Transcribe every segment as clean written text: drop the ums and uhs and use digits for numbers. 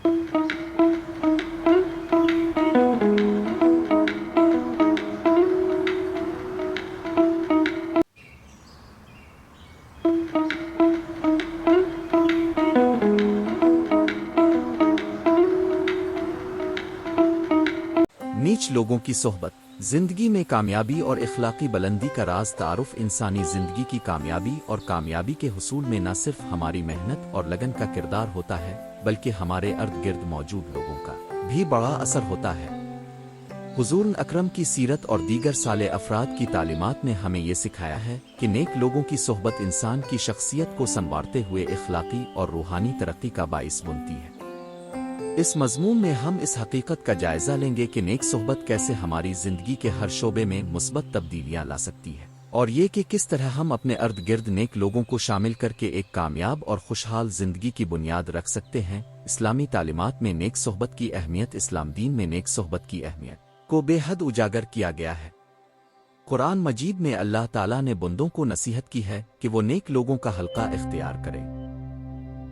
नीच लोगों की सोहबत। जिंदगी में कामयाबी और इखलाकी बुलंदी का राज तारुफ इंसानी जिंदगी की कामयाबी और कामयाबी के हुसूल में न सिर्फ हमारी मेहनत और लगन का किरदार होता है, बल्कि हमारे अर्द गिर्द मौजूद लोगों का भी बड़ा असर होता है। हुजूर अकरम की सीरत और दीगर साले अफराद की तालीमात ने हमें ये सिखाया है कि नेक लोगों की सोहबत इंसान की शख्सियत को संवारते हुए इखलाकी और रूहानी तरक्की का बाइस बनती है। इस मज़मून में हम इस हकीकत का जायजा लेंगे कि नेक सोहबत कैसे हमारी जिंदगी के हर शोबे में मुस्बत तब्दीलियां ला सकती है, और ये कि किस तरह हम अपने अर्द गिर्द नेक लोगों को शामिल करके एक कामयाब और खुशहाल जिंदगी की बुनियाद रख सकते हैं। इस्लामी तालीमात में नेक सोहबत की अहमियत। इस्लाम दीन में नेक सोहबत की अहमियत को बेहद उजागर किया गया है। कुरान मजीद में अल्लाह ताला ने बंदों को नसीहत की है कि वो नेक लोगों का हल्का इख्तियार करें।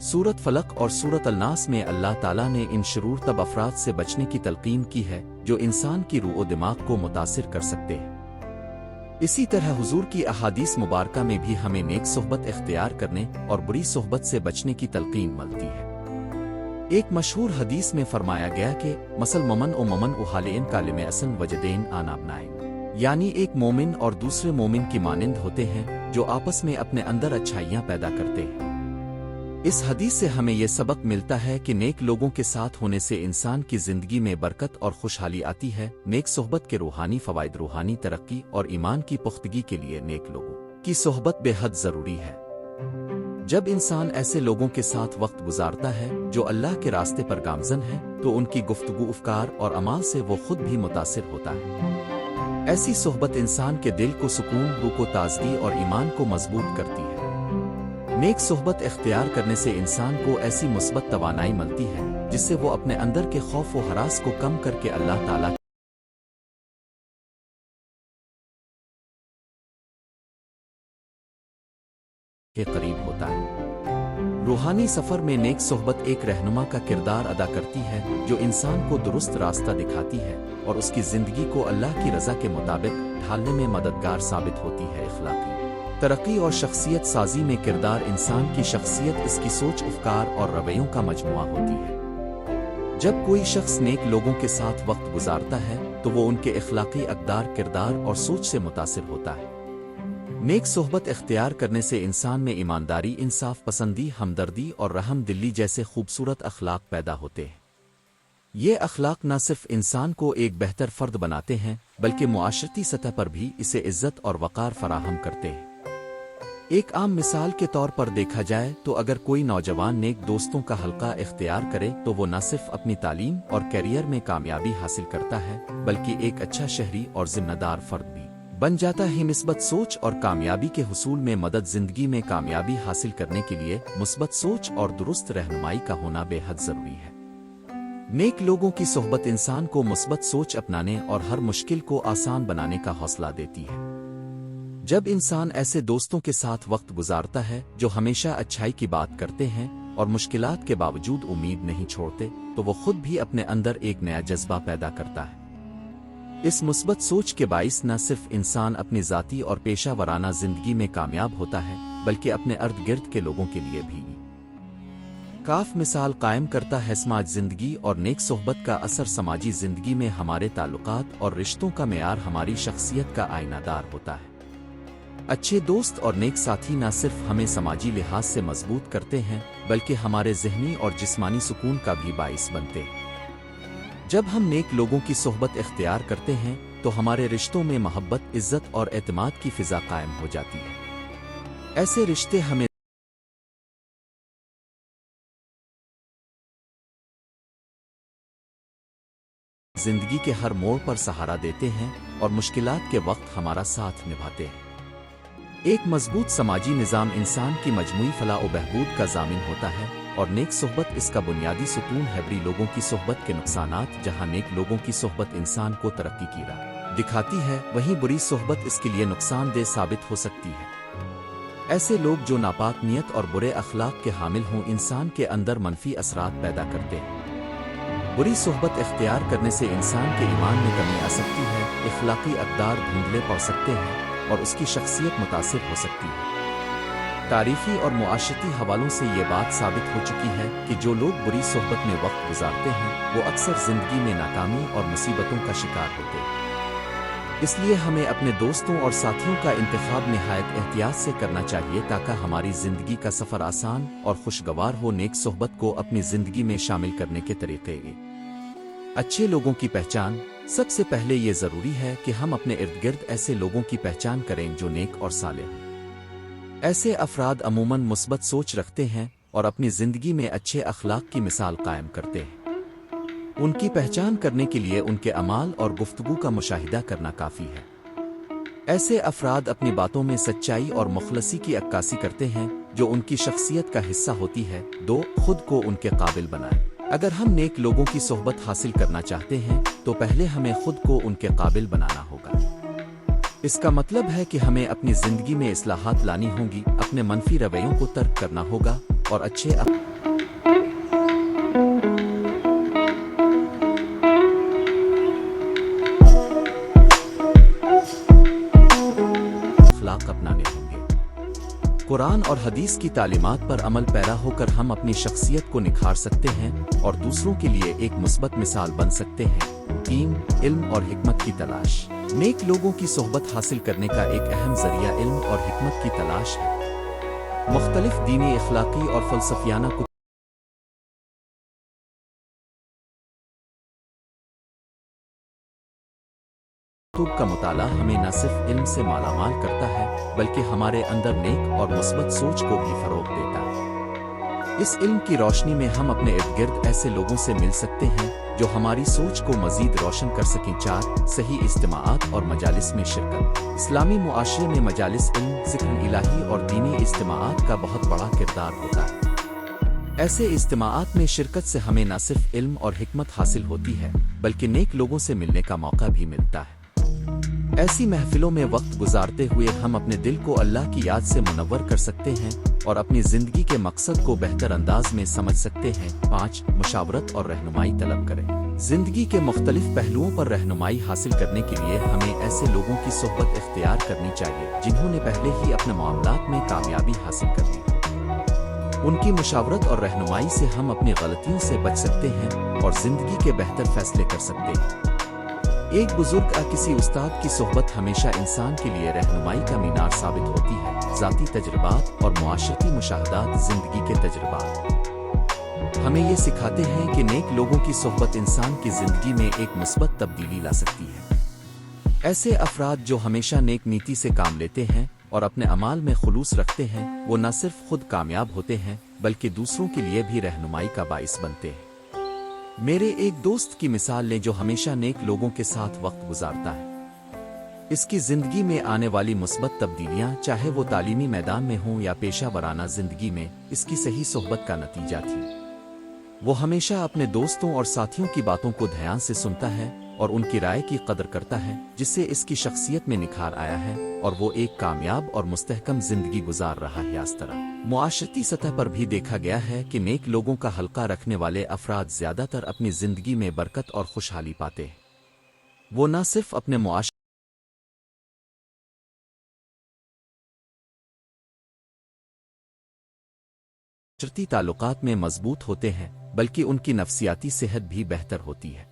सूरत फलक और सूरत अल-नास में अल्लाह ताला ने इन शरूर तब अफराद से बचने की तलकीन की है जो इंसान की रूह दिमाग को मुतासिर कर सकते हैं। इसी तरह हुजूर की अहादीस मुबारका में भी हमें नेक सोहबत इख्तियार करने और बुरी सोहबत से बचने की तलकीन मिलती है। एक मशहूर हदीस में फरमाया गया कि मसल ममन ओ ममन उहालेन कालिम असन वजदेन आनाबनाएं, यानी एक मोमिन और दूसरे मोमिन की मानिंद होते हैं जो आपस में अपने अंदर अच्छाइयाँ पैदा करते हैं। इस हदीस से हमें यह सबक मिलता है कि नेक लोगों के साथ होने से इंसान की जिंदगी में बरकत और खुशहाली आती है। नेक सोहबत के रूहानी फवाइद। रूहानी तरक्की और ईमान की पुख्तगी के लिए नेक लोगों की सोहबत बेहद जरूरी है। जब इंसान ऐसे लोगों के साथ वक्त गुजारता है जो अल्लाह के रास्ते पर गामजन है, तो उनकी गुफ्तगू, अफकार और अमाल से वो खुद भी मुतासिर होता है। ऐसी सोहबत इंसान के दिल को सुकून, रूह को ताजगी और ईमान को मजबूत करती है। नेक सोहबत इख्तियार करने से इंसान को ऐसी मुस्बत तवानाई मिलती है जिससे वो अपने अंदर के खौफ व हरास को कम करके अल्लाह ताला के करीब होता है। रूहानी सफर में नेक सोहबत एक रहनुमा का किरदार अदा करती है जो इंसान को दुरुस्त रास्ता दिखाती है और उसकी जिंदगी को अल्लाह की रजा के मुताबिक ढालने में मददगार साबित होती है। इखलाकी तरक्की और शख्सियत साजी में किरदार इंसान की शख्सियत, इसकी सोच, अफकार और रवैयों का मजमुआ होती है। जब कोई शख्स नेक लोगों के साथ वक्त गुजारता है तो वो उनके इखलाकी अक़दार, किरदार और सोच से मुतासिर होता है। नेक सोहबत इख्तियार करने से इंसान में ईमानदारी, इंसाफ पसंदी, हमदर्दी और रहम दिली जैसे खूबसूरत अखलाक पैदा होते हैं। ये अखलाक न सिर्फ इंसान को एक बेहतर फ़र्द बनाते हैं, बल्कि मुआशरती सतह पर भी इसे इज़्ज़त और वक़ार फराहम करते हैं। एक आम मिसाल के तौर पर देखा जाए तो अगर कोई नौजवान नेक दोस्तों का हल्का इख्तियार करे तो वो न सिर्फ अपनी तालीम और कैरियर में कामयाबी हासिल करता है, बल्कि एक अच्छा शहरी और जिम्मेदार फर्द भी बन जाता है। मुस्बत सोच और कामयाबी के हुसूल में मदद। जिंदगी में कामयाबी हासिल करने के लिए मुस्बत सोच और दुरुस्त रहनुमाई का होना बेहद जरूरी है। नेक लोगों की सोहबत इंसान को मुस्बत सोच अपनाने और हर मुश्किल को आसान बनाने का हौसला देती है। जब इंसान ऐसे दोस्तों के साथ वक्त गुजारता है जो हमेशा अच्छाई की बात करते हैं और मुश्किलात के बावजूद उम्मीद नहीं छोड़ते, तो वो खुद भी अपने अंदर एक नया जज्बा पैदा करता है। इस मुस्बत सोच के बाइस न सिर्फ इंसान अपनी ज़ाती और पेशा वराना जिंदगी में कामयाब होता है, बल्कि अपने अर्द गिर्द के लोगों के लिए भी काफ मिसाल कायम करता है। समाज जिंदगी और नेक सोहबत का असर। समाजी जिंदगी में हमारे ताल्लुकात और रिश्तों का मेयार हमारी शख्सियत का आईनादार होता है। अच्छे दोस्त और नेक साथी न सिर्फ हमें समाजी लिहाज से मजबूत करते हैं, बल्कि हमारे ज़हनी और जिस्मानी सुकून का भी बाइस बनते हैं। जब हम नेक लोगों की सोहबत इख्तियार करते हैं तो हमारे रिश्तों में मोहब्बत, इज्जत और एतमाद की फिजा कायम हो जाती है। ऐसे रिश्ते हमें जिंदगी के हर मोड़ पर सहारा देते हैं और मुश्किलात के वक्त हमारा साथ निभाते हैं। एक मजबूत समाजी निज़ाम इंसान की मजमूई फलाह व बहबूद का ज़ामिन होता है और नेक सोहबत इसका बुनियादी सुतून है। बुरी लोगों की सोहबत के नुकसानात। जहाँ नेक लोगों की सोहबत इंसान को तरक्की की राह दिखाती है, वहीं बुरी सोहबत इसके लिए नुकसानदेह साबित हो सकती है। ऐसे लोग जो नापाक नियत और बुरे अखलाक के हामिल हों, इंसान के अंदर मनफी असरात पैदा करते हैं। बुरी सोहबत इख्तियार करने से इंसान के ईमान में कमी आ सकती है, इखलाकी अक़दार धुंधले पड़ सकते हैं और उसकी शख्सियत मुतासिर हो सकती है। तारीखी और मुआशरती हवालों से ये बात साबित हो चुकी है कि जो लोग बुरी सोहबत में वक्त गुजारते हैं वो अक्सर ज़िंदगी में नाकामी और मुसीबतों का शिकार होते हैं। इसलिए हमें अपने दोस्तों और साथियों का इंतखाब निहायत एहतियात से करना चाहिए ताकि हमारी ज़िंदगी का सफ़र आसान और खुशगवार हो। नेक सोहबत को अपनी ज़िंदगी में शामिल करने के तरीक़े। अच्छे लोगों की पहचान। सबसे पहले ये ज़रूरी है कि हम अपने इर्द गिर्द ऐसे लोगों की पहचान करें जो नेक और सालेह हों। ऐसे अफराद अमूमन मुस्बत सोच रखते हैं और अपनी ज़िंदगी में अच्छे अखलाक की मिसाल कायम करते हैं। उनकी पहचान करने के लिए उनके अमाल और गुफ्तगू का मुशाहिदा करना काफ़ी है। ऐसे अफराद अपनी बातों में सच्चाई और मुखलसी की अक्कासी करते हैं जो उनकी शख्सियत का हिस्सा होती है। 2. खुद को उनके काबिल बनाएं। अगर हम नेक लोगों की सोहबत हासिल करना चाहते हैं तो पहले हमें खुद को उनके काबिल बनाना होगा। इसका मतलब है कि हमें अपनी ज़िंदगी में इस्लाहात लानी होंगी, अपने मनफी रवैयों को तर्क करना होगा और अच्छे अखलाक अपनाने होंगे। कुरान और हदीस की तालीमात पर अमल पैरा होकर हम अपनी शख्सियत को निखार सकते हैं और दूसरों के लिए एक मुस्बत मिसाल बन सकते हैं। 3. इल्म और हिकमत की तलाश। नेक लोगों की सोहबत हासिल करने का एक अहम जरिया इल्म और हिकमत की तलाश है। मुख्तलिफ दीनी, इखलाकी और फ़लसफ़ियाना कुतुब का मुताला हमें न सिर्फ इल्म से मालामाल करता है बल्कि हमारे अंदर नेक और मुस्बत सोच को भी फ़रोग़ देता है। इस इल्म की रोशनी में हम अपने इर्द गिर्द ऐसे लोगों से मिल सकते हैं जो हमारी सोच को मज़ीद रोशन कर सकें। 4. सही इज्तिमाआत और मजालिस में शिरकत। इस्लामी मुआशरे में मजालिस इल्म, ज़िक्र इलाही और दीनी इज्तिमाआत का बहुत बड़ा किरदार होता है। ऐसे इज्तिमाआत में शिरकत से हमें न सिर्फ इल्म और हिकमत हासिल होती है बल्कि नेक लोगों से मिलने का मौका भी मिलता है। ऐसी महफिलों में वक्त गुजारते हुए हम अपने दिल को अल्लाह की याद से मुनव्वर कर सकते हैं और अपनी ज़िंदगी के मकसद को बेहतर अंदाज में समझ सकते हैं। 5. मशावरत और रहनुमाई तलब करें। ज़िंदगी के मुख्तलिफ पहलुओं पर रहनुमाई हासिल करने के लिए हमें ऐसे लोगों की सोहबत इख्तियार करनी चाहिए जिन्होंने पहले ही अपने मामलात में कामयाबी हासिल कर ली। उनकी मशावरत और रहनुमाई से हम अपनी गलतियों से बच सकते हैं और ज़िंदगी के बेहतर फैसले कर सकते हैं। एक बुजुर्ग या किसी उस्ताद की सोहबत हमेशा इंसान के लिए रहनुमाई का मीनार साबित होती है। ज़ाती तजर्बात और मुआशरती मुशाहदात। ज़िंदगी के तजर्बात हमें ये सिखाते हैं कि नेक लोगों की सोहबत इंसान की ज़िंदगी में एक मुस्बत तब्दीली ला सकती है। ऐसे अफराद जो हमेशा नेक नीति से काम लेते हैं और अपने अमाल में खुलूस रखते हैं वो न सिर्फ खुद कामयाब होते हैं बल्कि दूसरों के लिए भी रहनुमाई का बाइस बनते हैं। मेरे एक दोस्त की मिसाल लें जो हमेशा नेक लोगों के साथ वक्त गुजारता है। इसकी ज़िंदगी में आने वाली मुस्बत तब्दीलियां चाहे वो तालीमी मैदान में हों या पेशा वराना ज़िंदगी में इसकी सही सोहबत का नतीजा थी। वो हमेशा अपने दोस्तों और साथियों की बातों को ध्यान से सुनता है और उनकी राय की कदर करता है जिससे इसकी शख्सियत में निखार आया है और वो एक कामयाब और मुस्तहकम जिंदगी गुजार रहा है। इस तरह मुआशरती सतह पर भी देखा गया है कि नेक लोगों का हल्का रखने वाले अफराद ज्यादातर अपनी जिंदगी में बरकत और खुशहाली पाते हैं। वो न सिर्फ अपने मुआशरती ताल्लुकात में मजबूत होते हैं बल्कि उनकी नफ्सियाती सेहत भी बेहतर होती है।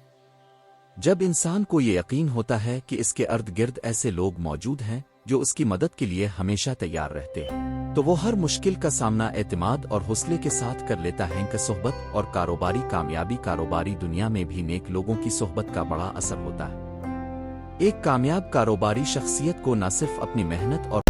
जब इंसान को ये यकीन होता है कि इसके इर्द गिर्द ऐसे लोग मौजूद हैं जो उसकी मदद के लिए हमेशा तैयार रहते हैं, तो वो हर मुश्किल का सामना एतमाद और हौसले के साथ कर लेता है। कि सोहबत और कारोबारी कामयाबी। कारोबारी दुनिया में भी नेक लोगों की सोहबत का बड़ा असर होता है। एक कामयाब कारोबारी शख्सियत को न सिर्फ अपनी मेहनत और